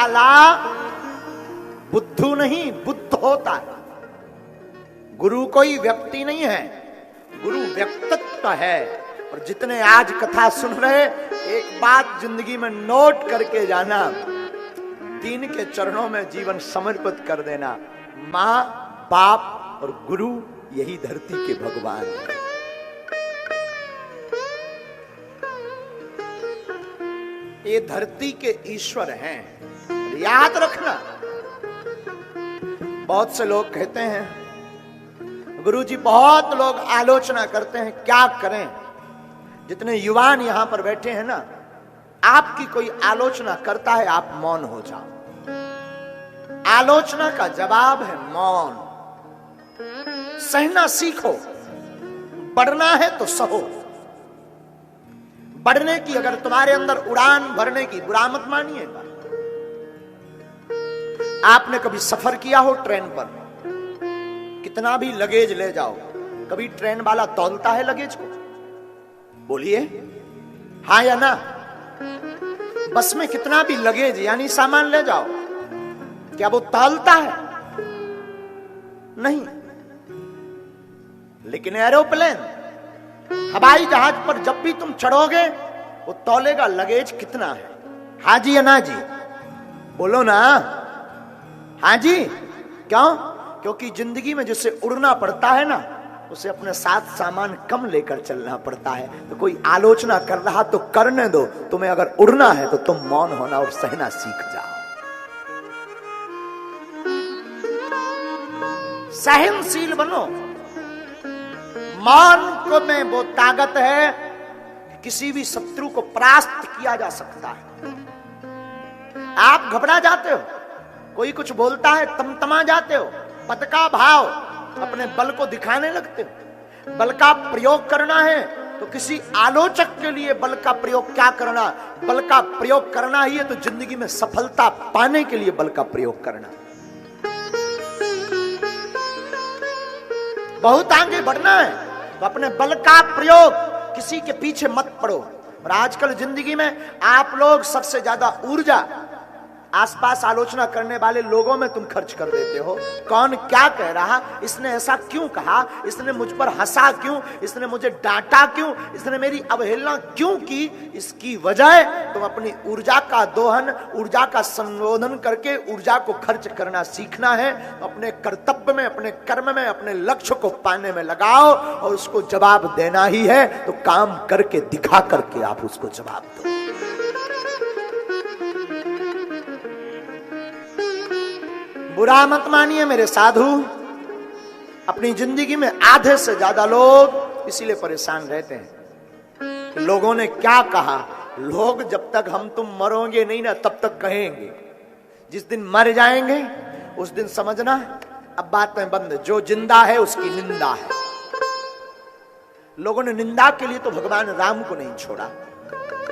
वाला बुद्धू नहीं, बुद्ध होता है। गुरु कोई व्यक्ति नहीं है, गुरु व्यक्तित्व है। और जितने आज कथा सुन रहे, एक बात जिंदगी में नोट करके जाना, तीन के चरणों में जीवन समर्पित कर देना। मां, बाप और गुरु, यही धरती के भगवान हैं। ये धरती के ईश्वर हैं, याद रखना। बहुत से लोग कहते हैं, गुरुजी बहुत लोग आलोचना करते हैं, क्या करें। जितने युवान यहां पर बैठे हैं ना, आपकी कोई आलोचना करता है, आप मौन हो जाओ। आलोचना का जवाब है मौन। सहना सीखो, बढ़ना है तो सहो। बढ़ने की अगर तुम्हारे अंदर उड़ान भरने की, बुरा मत मानिएगा। आपने कभी सफर किया हो ट्रेन पर, कितना भी लगेज ले जाओ, कभी ट्रेन वाला तौलता है लगेज को? बोलिए हाँ या ना। बस में कितना भी लगेज यानी सामान ले जाओ, क्या वो तौलता है? नहीं। लेकिन एरोप्लेन, हवाई जहाज पर जब भी तुम चढ़ोगे, वो तौलेगा लगेज कितना है। हाँ जी या ना जी? बोलो ना। हाँ जी। क्यों? क्योंकि जिंदगी में जिससे उड़ना पड़ता है ना, उसे अपने साथ सामान कम लेकर चलना पड़ता है। तो कोई आलोचना कर रहा तो करने दो, तुम्हें अगर उड़ना है तो तुम मौन होना और सहना सीख जाओ। सहनशील बनो। मौन को में वो ताकत है कि किसी भी शत्रु को परास्त किया जा सकता है। आप घबरा जाते हो, कोई कुछ बोलता है तमतमा जाते हो, पद का भाव, अपने बल को दिखाने लगते हो। बल का प्रयोग करना है तो किसी आलोचक के लिए बल का प्रयोग क्या करना? बल का प्रयोग करना ही है तो जिंदगी में सफलता पाने के लिए बल का प्रयोग करना। बहुत आगे बढ़ना है तो अपने बल का प्रयोग, किसी के पीछे मत पड़ो। और आजकल जिंदगी में आप लोग सबसे ज्यादा ऊर्जा आसपास आलोचना करने वाले लोगों में तुम खर्च कर देते हो। कौन क्या कह रहा, इसने ऐसा क्यों कहा, इसने मुझ पर हंसा क्यों, इसने मुझे डांटा क्यों, इसने मेरी अवहेलना क्यों की। इसकी वजह तुम अपनी ऊर्जा का दोहन, ऊर्जा का संशोधन करके ऊर्जा को खर्च करना सीखना है। अपने कर्तव्य में, अपने कर्म में, अपने लक्ष्य को पाने में लगाओ और उसको जवाब देना ही है तो काम करके दिखा करके आप उसको जवाब दो। बुरा मत मानिए मेरे साधु। अपनी जिंदगी में आधे से ज्यादा लोग इसीलिए परेशान रहते हैं कि लोगों ने क्या कहा। लोग जब तक हम तुम मरोगे नहीं ना, तब तक कहेंगे। जिस दिन मर जाएंगे उस दिन समझना अब बातें बंद। जो जिंदा है उसकी निंदा है। लोगों ने निंदा के लिए तो भगवान राम को नहीं छोड़ा।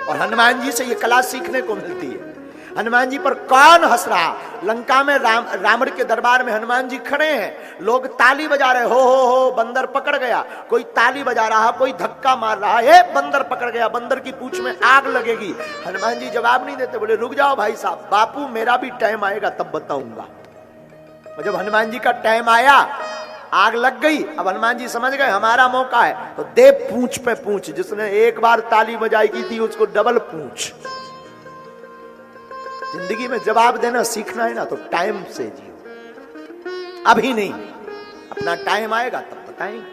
और हनुमान जी से ये कला सीखने को मिलती है। हनुमान जी पर कौन हंस रहा? लंका में रावण के दरबार में हनुमान जी खड़े हैं, लोग ताली बजा रहे, हो बंदर पकड़ गया। कोई ताली बजा रहा, कोई धक्का मार रहा, ये बंदर पकड़ गया, बंदर की पूंछ में आग लगेगी। हनुमान जी जवाब नहीं देते, बोले रुक जाओ भाई साहब, बापू मेरा भी टाइम आएगा तब बताऊंगा। और जब हनुमान जी का टाइम आया, आग लग गई। अब हनुमान जी समझ गए हमारा मौका है, तो दे पूंछ पे पूंछ। जिसने एक बार ताली बजाई की थी उसको डबल पूंछ। जिंदगी में जवाब देना सीखना है ना तो टाइम से जियो, अभी नहीं। अपना टाइम आएगा तब बताएंगे,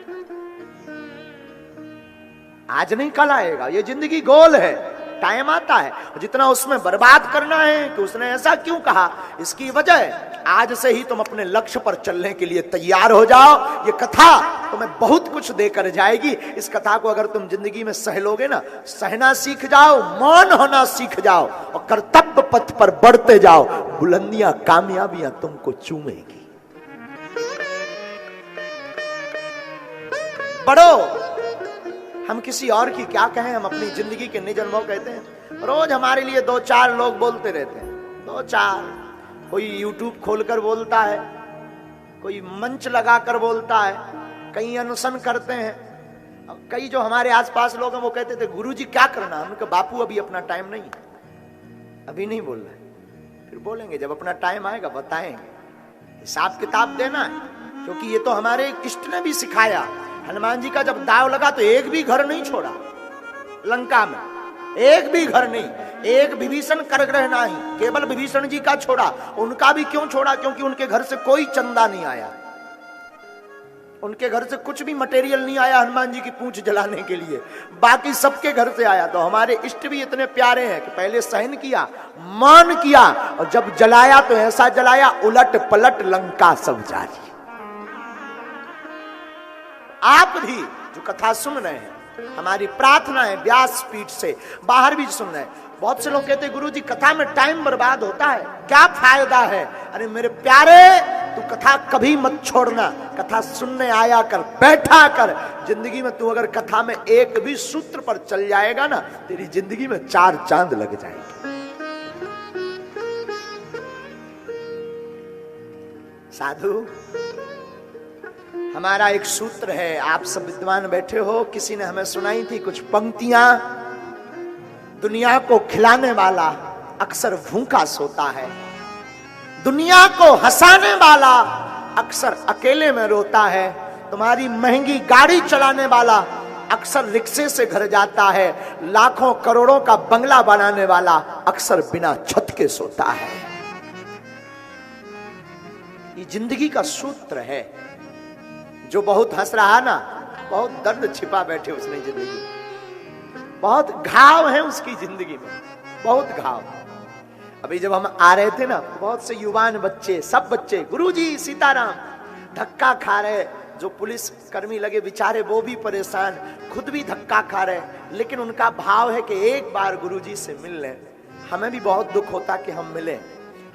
आज नहीं कल आएगा। ये जिंदगी गोल है, टाइम आता है। जितना उसमें बर्बाद करना है कि उसने ऐसा क्यों कहा, इसकी वजह आज से ही तुम अपने लक्ष्य पर चलने के लिए तैयार हो जाओ। ये कथा तुम्हें बहुत कुछ देकर जाएगी। इस कथा को अगर तुम जिंदगी में सह लोगे ना, सहना सीख जाओ, मौन होना सीख जाओ और कर्तव्य पथ पर बढ़ते जाओ, बुलंदियां, कामयाबियां तुमको चूमेगी। बढ़ो। हम किसी और की क्या कहें, हम अपनी जिंदगी के निज अनुभव कहते हैं। रोज हमारे लिए दो चार लोग बोलते रहते हैं, दो चार। कोई यूट्यूब खोलकर बोलता है, कोई मंच लगाकर बोलता है, कई अनुसन करते हैं। कई जो हमारे आसपास लोग हैं वो कहते थे गुरुजी क्या करना। हमने कहा बापू अभी अपना टाइम नहीं, अभी नहीं बोल रहे। फिर बोलेंगे, जब अपना टाइम आएगा बताएंगे। हिसाब किताब देना है, क्योंकि ये तो हमारे इष्ट ने भी सिखाया। हनुमान जी का जब दाव लगा तो एक भी घर नहीं छोड़ा लंका में, एक भी घर नहीं, एक विभीषण करग्रह नहीं, केवल विभीषण जी का छोड़ा। उनका भी क्यों छोड़ा? क्योंकि उनके घर से कोई चंदा नहीं आया, उनके घर से कुछ भी मटेरियल नहीं आया हनुमान जी की पूंछ जलाने के लिए, बाकी सबके घर से आया। तो हमारे इष्ट भी इतने प्यारे हैं कि पहले सहन किया, मान किया, और जब जलाया तो ऐसा जलाया उलट पलट लंका सब जारी। आप भी जो कथा सुन रहे हैं, हमारी प्रार्थना है व्यास पीठ से, बाहर भी सुन रहे हैं। बहुत से लोग कहते हैं गुरुजी कथा में टाइम बर्बाद होता है, क्या फायदा है? अरे मेरे प्यारे, तू कथा कभी मत छोड़ना, कथा सुनने आया कर, बैठा कर। जिंदगी में तू अगर कथा में एक भी सूत्र पर चल जाएगा ना, तेरी जिंदगी में 4 चांद लग जाएंगे। साधु, हमारा एक सूत्र है, आप सब विद्वान बैठे हो, किसी ने हमें सुनाई थी कुछ पंक्तियां। दुनिया को खिलाने वाला अक्सर भूखा सोता है, दुनिया को हंसाने वाला अक्सर अकेले में रोता है, तुम्हारी महंगी गाड़ी चलाने वाला अक्सर रिक्शे से घर जाता है, लाखों करोड़ों का बंगला बनाने वाला अक्सर बिना छत के सोता है। ये जिंदगी का सूत्र है। जो बहुत हंस रहा ना, बहुत दर्द छिपा बैठे उसने जिंदगी, बहुत घाव है उसकी जिंदगी में, बहुत घाव। अभी जब हम आ रहे थे ना, बहुत से युवान बच्चे, सब बच्चे, गुरुजी सीताराम, धक्का खा रहे। जो पुलिस कर्मी लगे बेचारे वो भी परेशान, खुद भी धक्का खा रहे, लेकिन उनका भाव है कि एक बार गुरुजी से मिल लें। हमें भी बहुत दुख होता कि हम मिलें,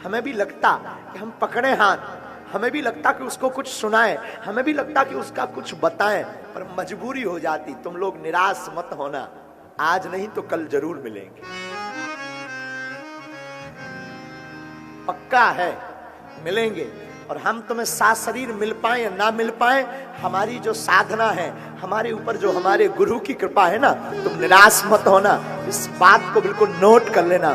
हमें भी लगता कि हम पकड़े हाथ, हमें भी लगता कि उसको कुछ सुनाएं, हमें भी लगता कि उसका कुछ बताएं, पर मजबूरी हो जाती। तुम लोग निराश मत होना, आज नहीं तो कल जरूर मिलेंगे, पक्का है मिलेंगे। और हम तुम्हें साथ शरीर मिल पाए या ना मिल पाए, हमारी जो साधना है, हमारे ऊपर जो हमारे गुरु की कृपा है ना, तुम निराश मत होना। इस बात को बिल्कुल नोट कर लेना,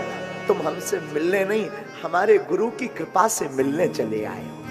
तुम हमसे मिलने नहीं, हमारे गुरु की कृपा से मिलने चले आए हो।